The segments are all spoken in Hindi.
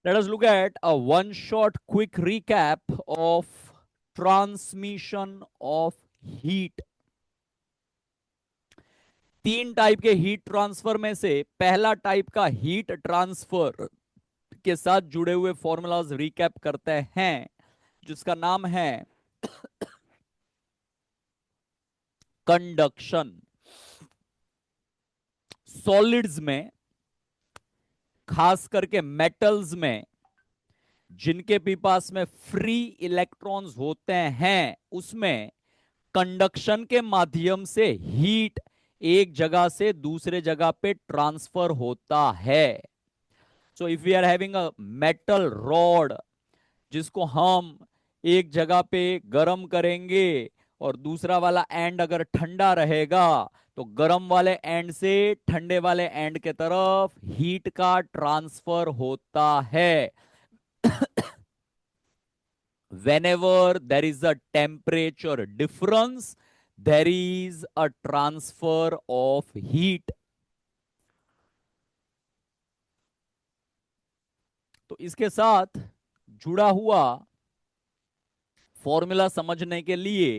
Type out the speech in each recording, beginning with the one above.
Let us look at a one shot quick recap of transmission of heat. तीन टाइप के हीट ट्रांसफर में से पहला टाइप का हीट ट्रांसफर के साथ जुड़े हुए फॉर्मूलाज रिकैप करते हैं, जिसका नाम है कंडक्शन। सॉलिड्स में, खास करके मेटल्स में, जिनके भी पास में फ्री इलेक्ट्रॉन्स होते हैं, उसमें कंडक्शन के माध्यम से हीट एक जगह से दूसरे जगह पे ट्रांसफर होता है। So if we are having a metal rod, जिसको हम एक जगह पे गर्म करेंगे और दूसरा वाला एंड अगर ठंडा रहेगा, तो गर्म वाले एंड से ठंडे वाले एंड के तरफ हीट का ट्रांसफर होता है। Whenever there is a temperature difference, there is a transfer of heat. तो इसके साथ जुड़ा हुआ फॉर्मूला समझने के लिए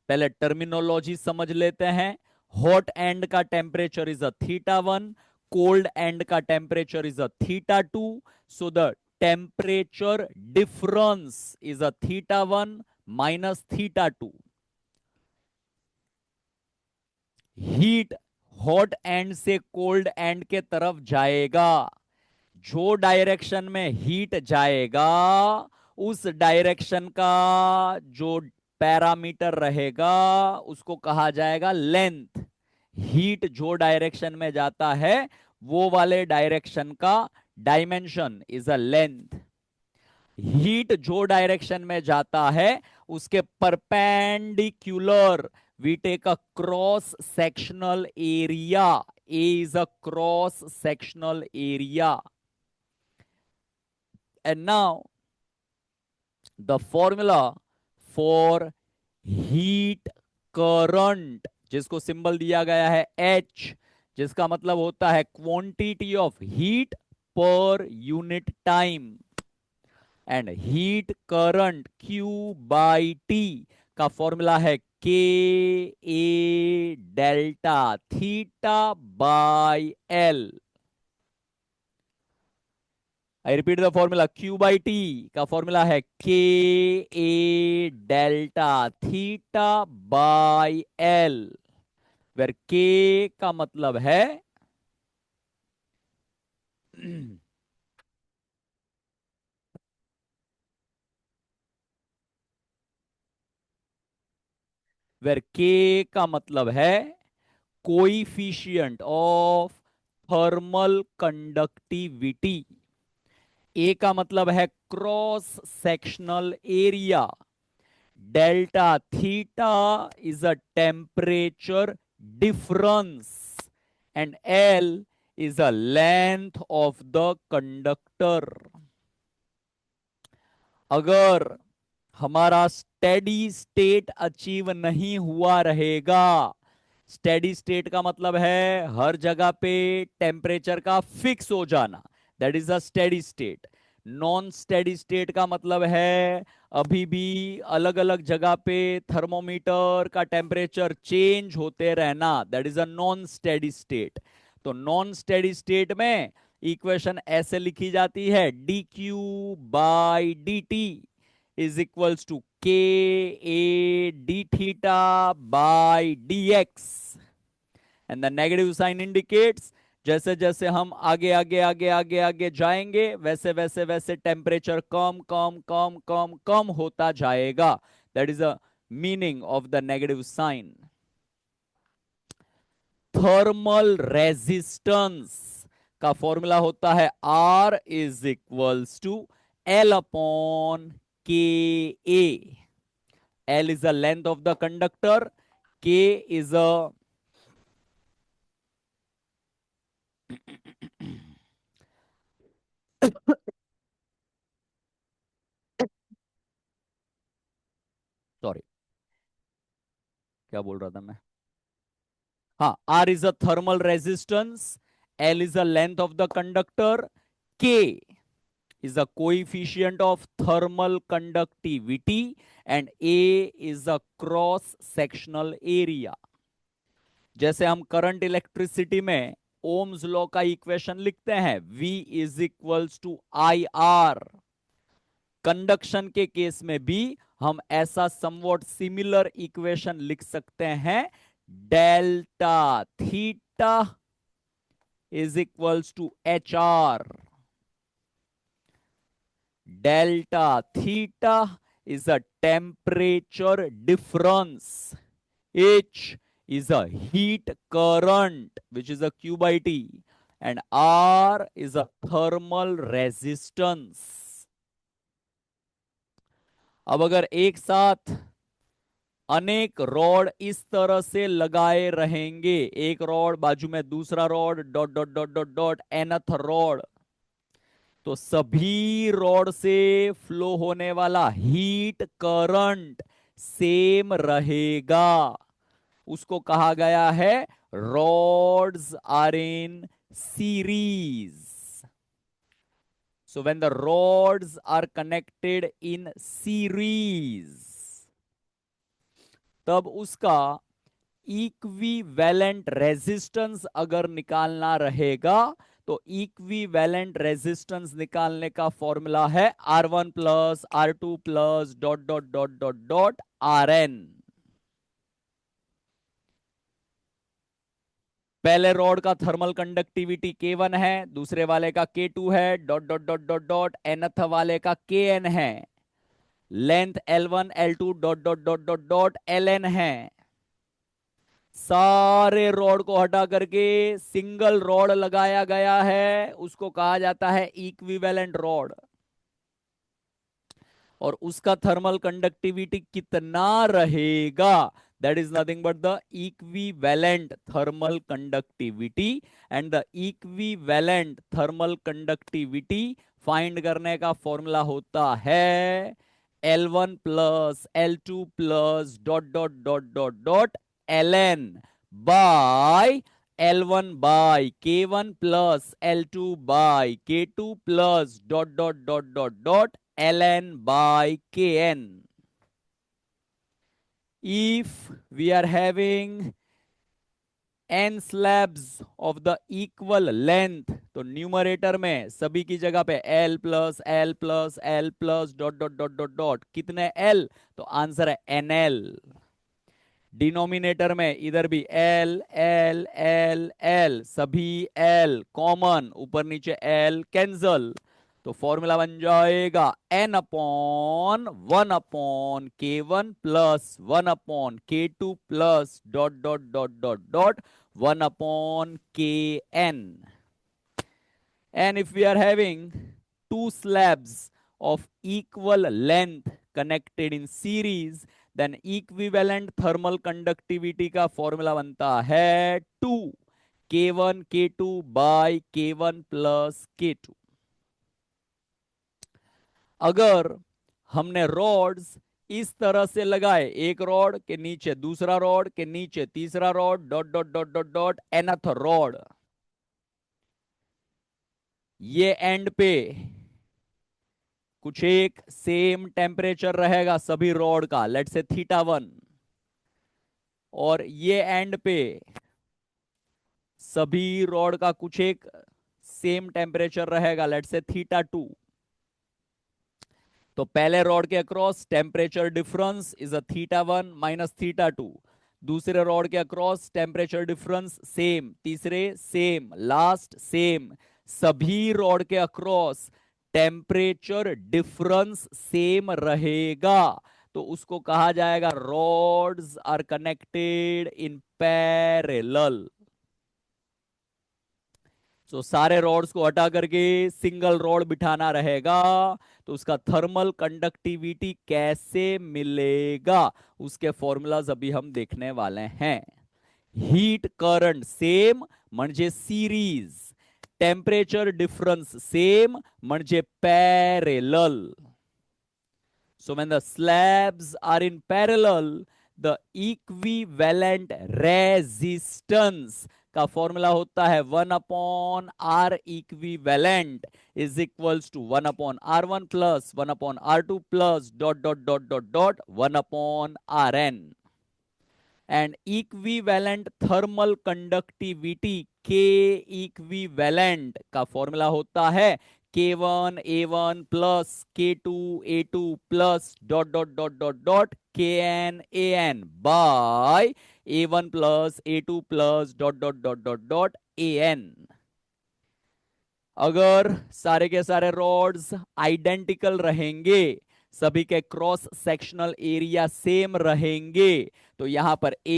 पहले टर्मिनोलॉजी समझ लेते हैं। हॉट एंड का temperature is a theta 1, cold end का temperature is a theta 2। So the temperature difference is a theta 1 minus theta 2। Heat hot end से कोल्ड एंड के तरफ जाएगा। जो डायरेक्शन में हीट जाएगा, उस डायरेक्शन का जो पैरामीटर रहेगा उसको कहा जाएगा लेंथ। हीट जो डायरेक्शन में जाता है, वो वाले डायरेक्शन का dimension is a length. Heat जो डायरेक्शन में जाता है, उसके perpendicular we take a cross sectional area. A is a cross sectional area. And now the formula for heat current, जिसको सिंबल दिया गया है H, जिसका मतलब होता है quantity of heat per unit time. And heat current Q by T का फॉर्मूला है K A delta theta by L. I repeat the formula, Q by T का फॉर्मूला है K A delta theta by L, where K का मतलब है वेर के का मतलब है coefficient of thermal conductivity. A का मतलब है cross sectional area. Delta theta is a temperature difference and L is a length of the conductor. अगर हमारा स्टेडी स्टेट अचीव नहीं हुआ रहेगा, स्टेडी स्टेट का मतलब है हर जगह पे टेम्परेचर का फिक्स हो जाना, that is a steady state. Non steady state का मतलब है अभी भी अलग अलग जगह पे थर्मोमीटर का टेम्परेचर चेंज होते रहना, that is a non steady state. तो नॉन स्टेडी स्टेट में इक्वेशन ऐसे लिखी जाती है, d Q by d T is equals to K A d theta by d X. And the negative sign indicates जैसे जैसे हम आगे आगे आगे आगे आगे जाएंगे, वैसे वैसे वैसे टेम्परेचर कम कम कम कम कम होता जाएगा। That is a meaning of the negative sign. Thermal resistance का फॉर्मूला होता है R is equals to L upon K A. L is the length of the conductor, K is a sorry, क्या बोल रहा था मैं? हाँ, R is a thermal resistance, L is a length of the conductor, K is the coefficient of thermal conductivity and A is the cross sectional area. जैसे हम करंट इलेक्ट्रिसिटी में ओम्स लॉ का इक्वेशन लिखते हैं, V is equals to I R, conduction के केस में भी हम ऐसा समवॉट सिमिलर इक्वेशन लिख सकते हैं, delta theta is equals to H R. Delta theta is a temperature difference. H is a heat current, which is a Q by T, and R is a thermal resistance. अब अगर एक साथ अनेक रॉड इस तरह से लगाए रहेंगे, एक रॉड बाजू में दूसरा rod, dot dot dot dot dot nth rod, तो सभी रॉड से फ्लो होने वाला हीट करंट सेम रहेगा. उसको कहा गया है rods are in series. So when the rods are connected in series, तब उसका इक्विवेलेंट रेजिस्टेंस अगर निकालना रहेगा तो इक्विवेलेंट रेजिस्टेंस निकालने का फॉर्मूला है R1 plus R2 plus dot dot dot dot dot Rn. पहले रॉड का थर्मल कंडक्टिविटी K1 है, दूसरे वाले का K2 है, dot dot dot dot dot nth वाले का Kn है, length L1 L2 dot dot dot dot dot Ln है. सारे रॉड को हटा करके सिंगल रॉड लगाया गया है, उसको कहा जाता है इक्विवेलेंट रॉड. और उसका थर्मल कंडक्टिविटी कितना रहेगा, that is nothing but the equivalent thermal conductivity, and the equivalent thermal conductivity find करने का फॉर्मूला होता है L1 plus L2 plus dot dot dot dot dot Ln by L1 by K1 plus L2 by K2 plus dot dot dot dot dot Ln by Kn. If we are having n slabs of the equal length, तो न्यूमरेटर में सभी की जगह पे L plus L plus L plus dot dot dot dot dot कितने L, तो आंसर है NL. डिनोमिनेटर में इधर भी L L L L, सभी L कॉमन, ऊपर नीचे L कैंसल, तो फॉर्मूला बन जाएगा n upon 1 upon K1 plus 1 upon K2 plus dot dot dot dot dot 1 upon Kn. And if we are having two slabs of equal length connected in series, then equivalent thermal conductivity का फॉर्मूला बनता है 2 K1 K2 by K1 plus K2. अगर हमने रॉड्स इस तरह से लगाए, एक रॉड के नीचे दूसरा रॉड के नीचे तीसरा rod, dot dot dot dot dot nth rod, ये एंड पे कुछ एक सेम टेम्परेचर रहेगा सभी रॉड का, लेट से θ1, और ये एंड पे सभी रॉड का कुछ एक सेम टेम्परेचर रहेगा, लेट से θ2. तो पहले रॉड के across temperature difference is a θ1 minus θ2, दूसरे रॉड के अक्रॉस टेम्परेचर डिफरेंस सेम, तीसरे सेम, लास्ट सेम, सभी रॉड के अक्रॉस टेम्परेचर डिफरेंस सेम रहेगा, तो उसको कहा जाएगा rods are connected in parallel. तो सारे रॉड्स को हटा करके सिंगल रॉड बिठाना रहेगा, तो उसका थर्मल कंडक्टिविटी कैसे मिलेगा, उसके फॉर्मूलाज अभी हम देखने वाले हैं. हीट करंट सेम म्हणजे सीरीज, टेम्परेचर डिफरेंस सेम म्हणजे parallel. So when the slabs are in parallel, the equivalent resistance का फॉर्मूला होता है 1 upon R equivalent is equals to 1/r1 plus 1/r2 plus dot dot dot dot dot 1/rn। And equivalent thermal conductivity के इक्विवेलेंट का फॉर्मूला होता है K1 A1 plus K2 A2 plus dot dot dot dot dot KN AN by A1 plus A2 plus dot dot dot dot dot AN। अगर सारे के सारे रॉड्स आइडेंटिकल रहेंगे, सभी के क्रॉस सेक्शनल एरिया सेम रहेंगे, तो यहां पर ए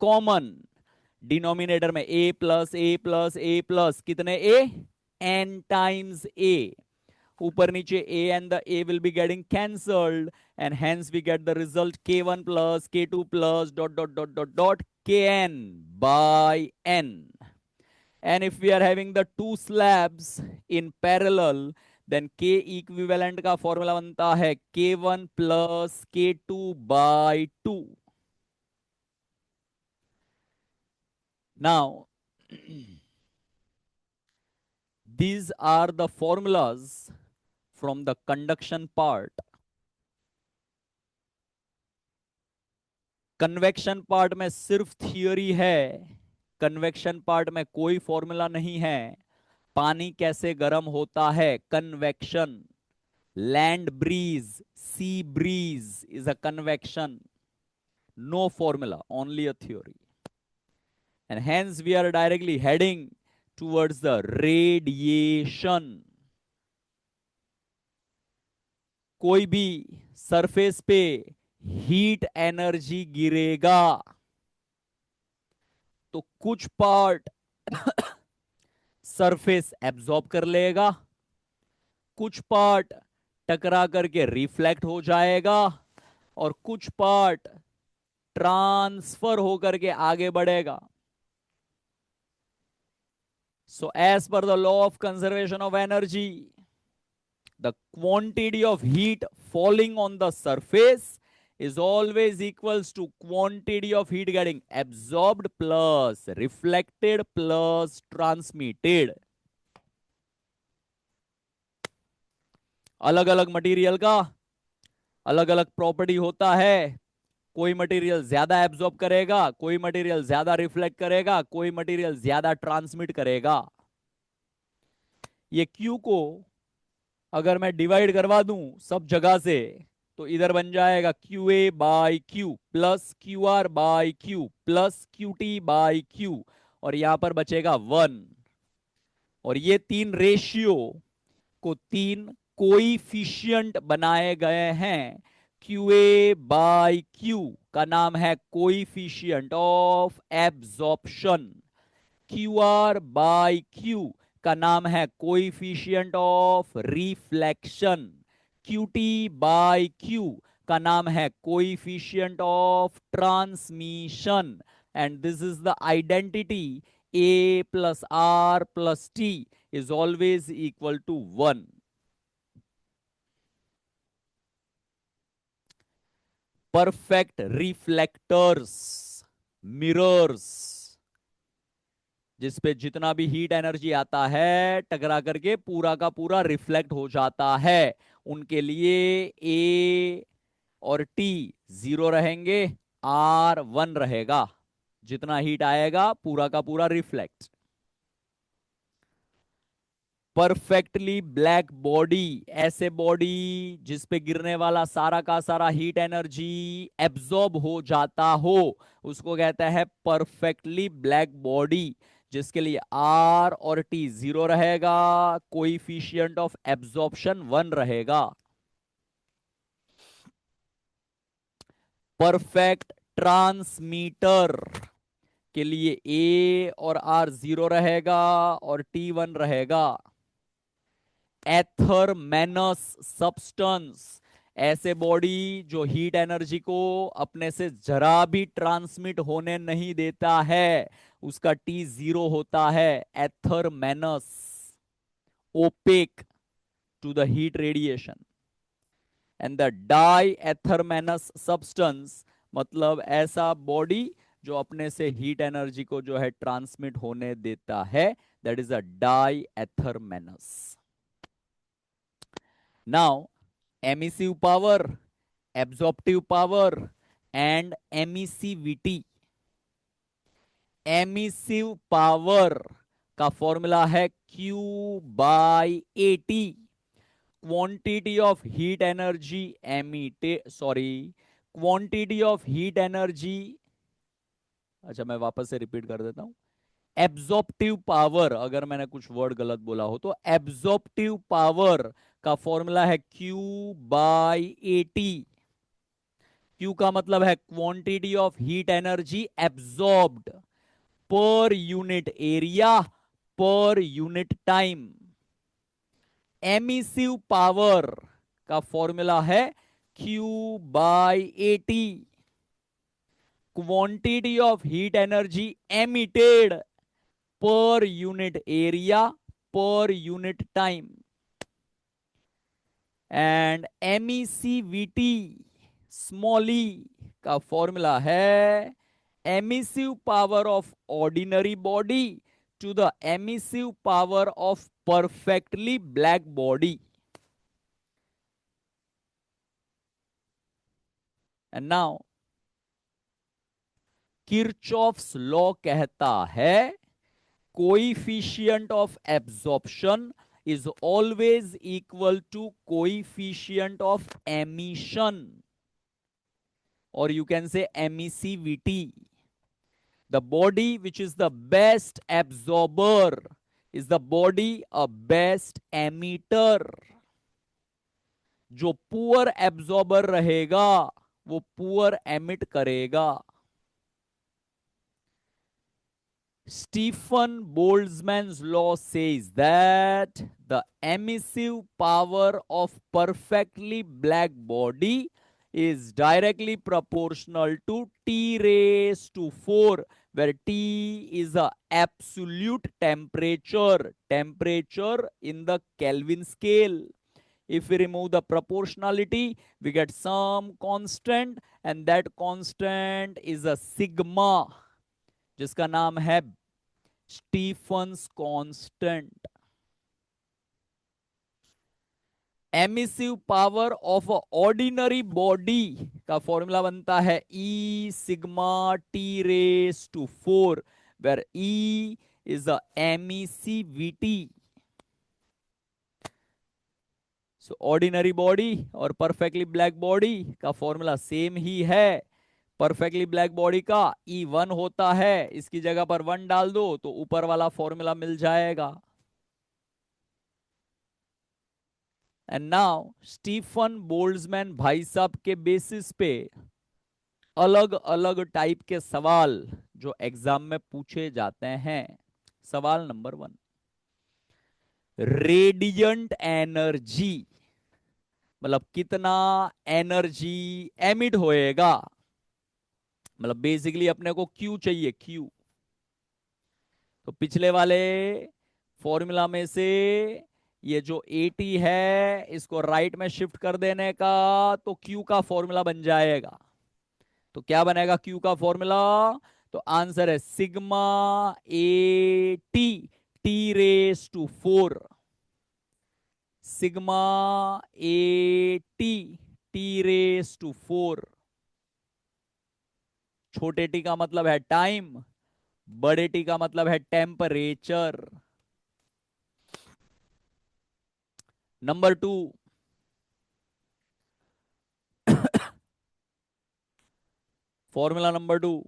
कॉमन, डिनोमिनेटर में ए प्लस ए प्लस ए प्लस कितने ए, एन टाइम्स ए, ऊपर नीचे a and the a will be getting cancelled and hence we get the result k1 plus k2 plus dot dot dot dot dot kn by n। and if we are having the two slabs in parallel then k equivalent का फॉर्मूला बनता है k1 plus k2 by 2। now these are the formulas from the conduction part। Convection part में सिर्फ थियोरी है, कन्वेक्शन पार्ट में कोई फॉर्मूला नहीं है। पानी कैसे गर्म होता है, convection. Land breeze, sea breeze is a convection, no formula, only a theory. And hence we are directly heading towards the radiation. कोई भी सरफेस पे हीट एनर्जी गिरेगा तो कुछ पार्ट सरफेस एब्जॉर्ब कर लेगा, कुछ पार्ट टकरा करके रिफ्लेक्ट हो जाएगा और कुछ पार्ट ट्रांसफर होकर के आगे बढ़ेगा। So as per the law of conservation of energy, the quantity of heat falling on the surface is always equals to quantity of heat getting absorbed plus reflected plus transmitted। अलग अलग मटेरियल का अलग अलग प्रॉपर्टी होता है। कोई मटेरियल ज्यादा एब्जॉर्ब करेगा, कोई मटेरियल ज्यादा रिफ्लेक्ट करेगा, कोई मटेरियल ज्यादा ट्रांसमिट करेगा। ये Q को अगर मैं डिवाइड करवा दूं सब जगह से तो इधर बन जाएगा QA by Q plus QR by Q plus QT by Q और यहां पर बचेगा 1। और ये तीन रेशियो को तीन कोइफिशिएंट बनाए गए हैं। QA बाई Q का नाम है coefficient of absorption, QR by Q का नाम है coefficient of reflection, QT by Q का नाम है coefficient of transmission. And this is the identity A plus R plus T is always equal to 1। Perfect reflectors, mirrors, जिसपे जितना भी हीट एनर्जी आता है टकरा करके पूरा का पूरा रिफ्लेक्ट हो जाता है, उनके लिए A और T 0 रहेंगे, R 1 रहेगा। जितना हीट आएगा पूरा का पूरा रिफ्लेक्ट। परफेक्टली ब्लैक बॉडी, ऐसे बॉडी जिसपे गिरने वाला सारा का सारा हीट एनर्जी एब्जॉर्ब हो जाता हो, उसको कहता है परफेक्टली ब्लैक बॉडी, जिसके लिए R और T 0 रहेगा, कोइफिशिएंट ऑफ एब्जॉर्प्शन 1 रहेगा। परफेक्ट ट्रांसमीटर के लिए A और R 0 रहेगा और T 1 रहेगा। एथरमेनस सब्सटेंस, ऐसे बॉडी जो हीट एनर्जी को अपने से जरा भी ट्रांसमिट होने नहीं देता है, उसका T 0 होता है। Athermanous, opaque to the heat radiation. And the diathermanous substance मतलब ऐसा बॉडी जो अपने से हीट एनर्जी को जो है ट्रांसमिट होने देता है, that is a diathermanous. Now emissive power, absorptive power and emissivity. Emissive power का फॉर्मूला है Q by AT. Quantity of heat energy emitted, sorry, quantity of heat energy, अच्छा मैं वापस से रिपीट कर देता हूं. एब्जॉर्प्टिव पावर, अगर मैंने कुछ वर्ड गलत बोला हो तो एब्जॉर्प्टिव पावर का फॉर्मूला है Q बाई AT. Q का मतलब है quantity of heat energy absorbed per unit area per unit time. Emissive power का फॉर्मूला है Q by AT. Quantity of heat energy emitted per unit area per unit time. And emissivity small E का फॉर्मूला है emissive power of ordinary body to the emissive power of perfectly black body. And now Kirchhoff's law कहता है coefficient of absorption is always equal to coefficient of emission, or you can say emissivity. The body which is the best absorber is the body a best emitter. जो पुअर एब्जॉर्बर रहेगा वो पुअर एमिट करेगा. Stephen Boltzmann's law says that the emissive power of perfectly black body is directly proportional to T raised to 4, where T is the absolute temperature in the Kelvin scale. If we remove the proportionality, we get some constant, and that constant is a sigma, जिसका नाम है Stefan's constant. Emissive power of ordinary body का फॉर्मूला बनता है E sigma T raise to 4, where E is the emissivity. So ordinary body और परफेक्टली ब्लैक बॉडी का फॉर्मूला सेम ही है. परफेक्टली ब्लैक बॉडी का E1 होता है, इसकी जगह पर 1 डाल दो तो ऊपर वाला फॉर्मूला मिल जाएगा. एंड नाउ स्टीफन बोल्ट्जमैन भाई साहब के बेसिस पे अलग अलग टाइप के सवाल जो एग्जाम में पूछे जाते हैं. सवाल नंबर 1, रेडियंट एनर्जी मतलब कितना एनर्जी एमिट होएगा. मतलब बेसिकली अपने को Q चाहिए, Q. तो पिछले वाले फॉर्मूला में से ये जो AT है इसको राइट में शिफ्ट कर देने का तो Q का फॉर्मूला बन जाएगा. तो क्या बनेगा Q का फॉर्मूला? तो आंसर है sigma AT T raise to 4. Sigma AT T raise to 4. छोटे टी का मतलब है टाइम, बड़े टी का मतलब है temperature. Number 2, formula number 2,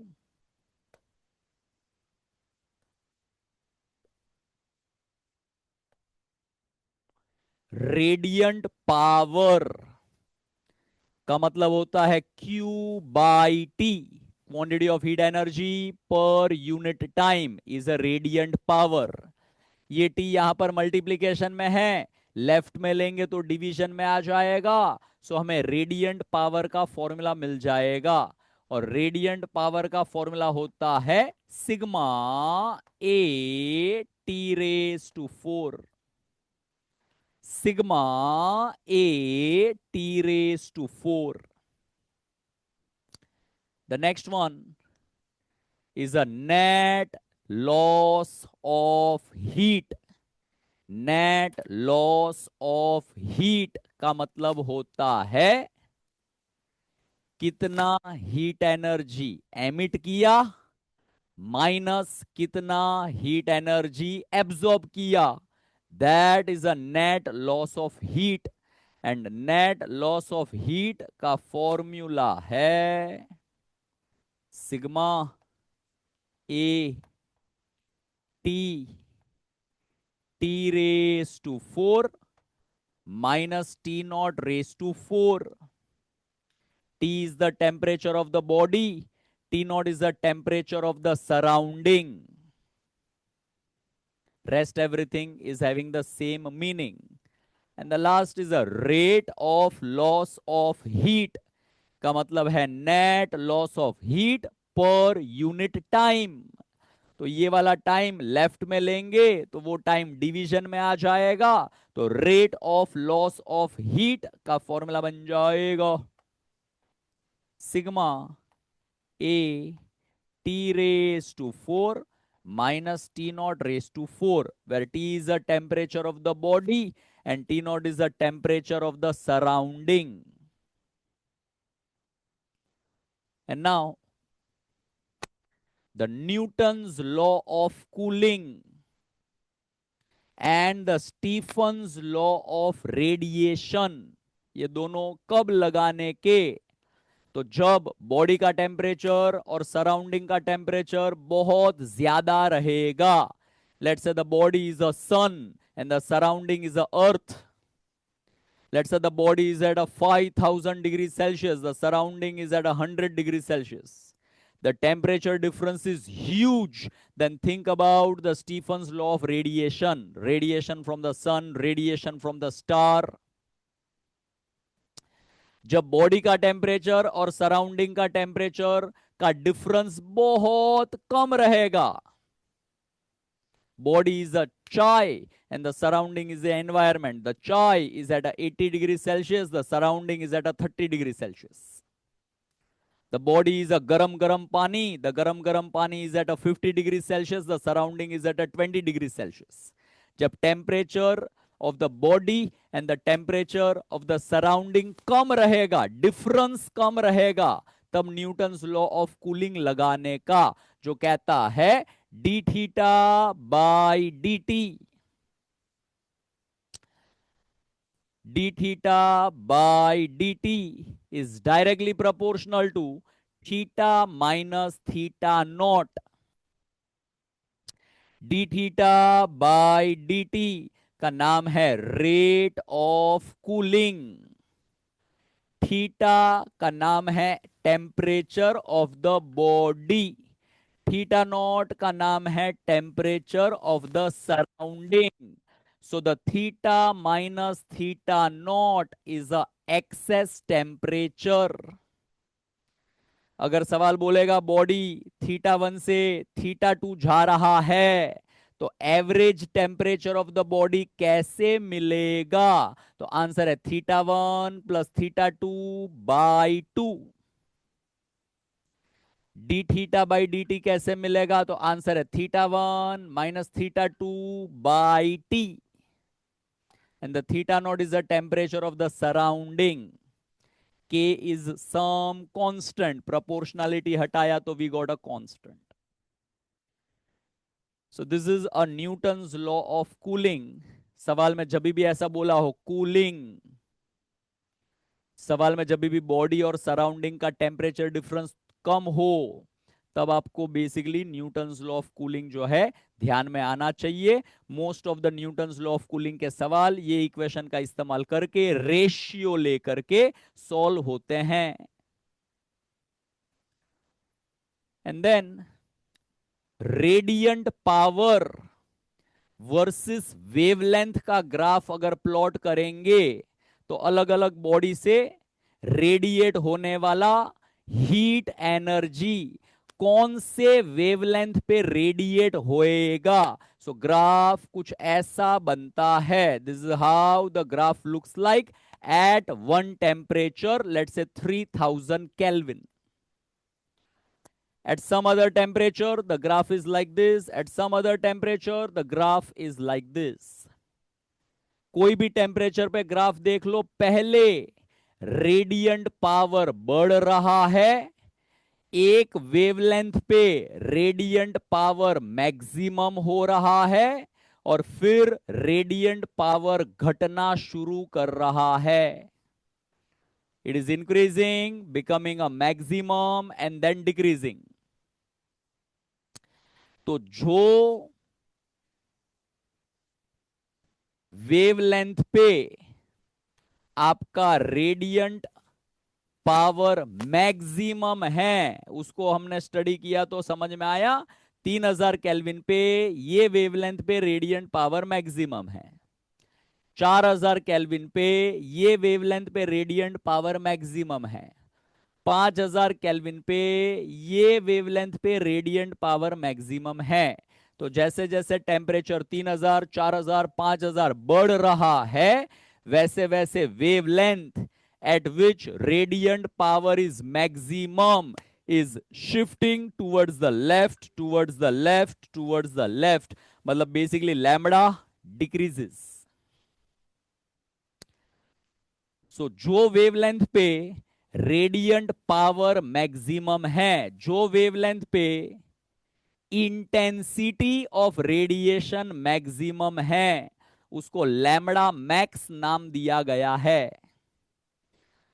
radiant power का मतलब होता है Q by T. Quantity of heat energy पर unit time is a radiant power. ये T यहां पर मल्टीप्लीकेशन में है, लेफ्ट में लेंगे तो डिवीजन में आ जाएगा. सो हमें रेडियंट पावर का फॉर्मूला मिल जाएगा. और रेडियंट पावर का फॉर्मूला होता है sigma AT raise to 4. Sigma AT raise to 4. The next one, is a net loss of heat. Net loss of heat का मतलब होता है कितना हीट एनर्जी एमिट किया माइनस कितना हीट एनर्जी एब्जॉर्ब किया. That is a net loss of heat. And net loss of heat का फॉर्मूला है sigma A T T raise to 4 minus T naught raised to 4. T is the temperature of the body. T naught is the temperature of the surrounding. Rest everything is having the same meaning. And the last is the rate of loss of heat. का मतलब है net loss of heat per unit time. तो ये वाला टाइम लेफ्ट में लेंगे तो वो टाइम डिवीजन में आ जाएगा. तो rate of loss of heat का फॉर्मूला बन जाएगा sigma A T raise to 4 minus T naught raised to 4, where T is the temperature of the body and T naught is the temperature of the surrounding. And now the Newton's law of cooling and the Stephen's law of radiation, ये दोनों कब लगाने के? तो जब बॉडी का टेम्परेचर और सराउंडिंग का टेम्परेचर बहुत ज्यादा रहेगा. Let's say the body is a sun and the surrounding is a earth. Let's say the body is at a 5000 degrees Celsius, the surrounding is at 100 degrees Celsius. The temperature difference is huge. Then think about the Stephen's law of radiation. Radiation from the sun, radiation from the star. जब बॉडी का टेम्परेचर और सराउंडिंग का टेम्परेचर का डिफरेंस बहुत कम रहेगा. बॉडी इज अ चाय and the surrounding is the environment. The chai is at a 80 degrees Celsius, the surrounding is at a 30 degrees Celsius. The body is a garam pani, the garam pani is at a 50 degrees Celsius, the surrounding is at a 20 degrees Celsius. जब temperature of the body and the temperature of the surrounding कम रहेगा, difference कम रहेगा, तब न्यूटन्स लॉ ऑफ कूलिंग लगाने का, जो कहता है d theta by dt. d theta by dt is directly proportional to theta minus theta naught. d theta by dt का नाम है रेट ऑफ कूलिंग. थीटा का नाम है temperature of the body. Theta naught का नाम है temperature of the surrounding. So the theta minus theta naught is a excess temperature. अगर सवाल बोलेगा बॉडी थीटा 1 से थीटा 2 जा रहा है तो average temperature of the body कैसे मिलेगा? तो आंसर है theta 1 plus theta 2 by 2. D theta by d T कैसे मिलेगा? तो आंसर है theta 1 minus theta 2 by T. And the theta naught is the temperature of the surrounding. K is some constant. Proportionality hataya to we got a constant. So this is a Newton's law of cooling. सवाल में जब भी ऐसा बोला हो कूलिंग, सवाल में जब भी बॉडी और सराउंडिंग का टेम्परेचर डिफरेंस कम हो, तब आपको basically Newton's law of cooling जो है ध्यान में आना चाहिए. Most of the Newton's law of cooling के सवाल ये इक्वेशन का इस्तेमाल करके रेशियो लेकर के सॉल्व होते हैं. And then radiant power versus wavelength का ग्राफ अगर प्लॉट करेंगे तो अलग अलग बॉडी से रेडिएट होने वाला हीट एनर्जी कौन से वेवलेंथ पे रेडिएट होएगा. सो ग्राफ कुछ ऐसा बनता है. This is how the graph looks like at one temperature, let's say 3000 kelvin. At some other temperature, the graph is like this. At some other temperature, the graph is like this. कोई भी टेम्परेचर पे ग्राफ देख लो, पहले रेडियंट पावर बढ़ रहा है, एक वेवलेंथ पे रेडियंट पावर मैक्सिमम हो रहा है, और फिर रेडियंट पावर घटना शुरू कर रहा है. It is increasing, becoming a maximum and then decreasing. तो जो वेवलेंथ पे आपका रेडियंट पावर मैक्सिमम है, उसको हमने स्टडी किया तो समझ में आया. 3000 केल्विन पे ये वेवलेंथ पे रेडियंट पावर मैक्सिमम है. 4000 केल्विन पे ये वेवलेंथ पे रेडियंट पावर मैक्सिमम है. 5000 केल्विन पे ये वेवलेंथ पे रेडियंट पावर मैक्सिमम है. तो जैसे जैसे टेम्परेचर 3000, 4000, 5000 बढ़ रहा है, वैसे वैसे wavelength at which radiant power is maximum is shifting towards the left, towards the left, towards the left. मतलब basically lambda decreases. So जो वेवलेंथ पे रेडियंट पावर मैक्सिमम है, जो वेवलेंथ पे इंटेंसिटी ऑफ रेडिएशन मैक्सिमम है, उसको लैम्बडा मैक्स नाम दिया गया है.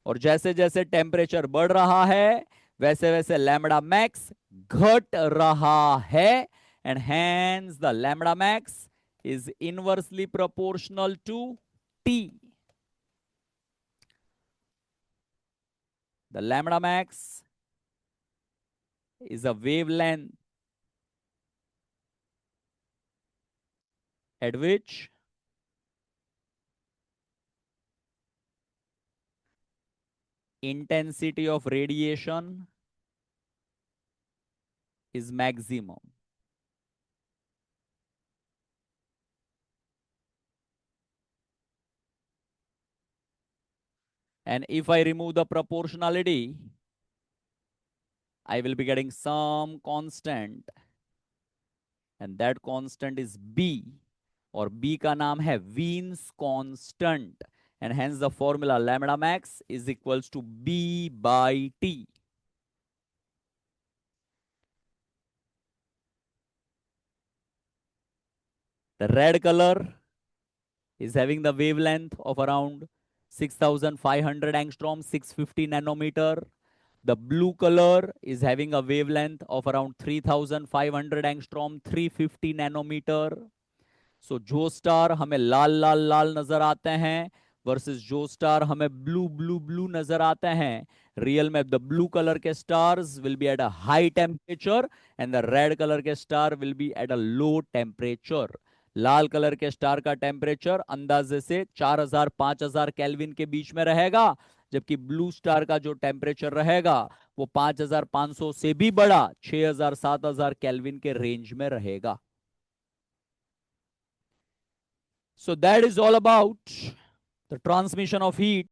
और जैसे जैसे टेम्परेचर बढ़ रहा है, वैसे वैसे लैम्बडा मैक्स घट रहा है. And hence the lambda max is inversely proportional to T. The lambda max is a wavelength at which intensity of radiation is maximum. And if I remove the proportionality, I will be getting some constant, and that constant is B, और B का नाम है Wien's constant, and hence the formula lambda max is equals to B by T. The red color is having the wavelength of around 6500 angstrom, 650 nanometer. The blue color is having a wavelength of around 3500 angstrom, 350 nanometer. सो जो स्टार हमें लाल लाल लाल नजर आते हैं वर्सेस जो स्टार हमें ब्लू ब्लू ब्लू नजर आते हैं, रियल में द ब्लू कलर के stars will be at a high temperature and the red colour के star will be at a low temperature. लाल कलर के स्टार का टेम्परेचर अंदाजे से 4000 5000 केल्विन के बीच में रहेगा, जबकि ब्लू स्टार का जो टेम्परेचर रहेगा वो 5500 से भी बड़ा 6000 7000 केल्विन के रेंज में रहेगा. So that is all about the transmission of heat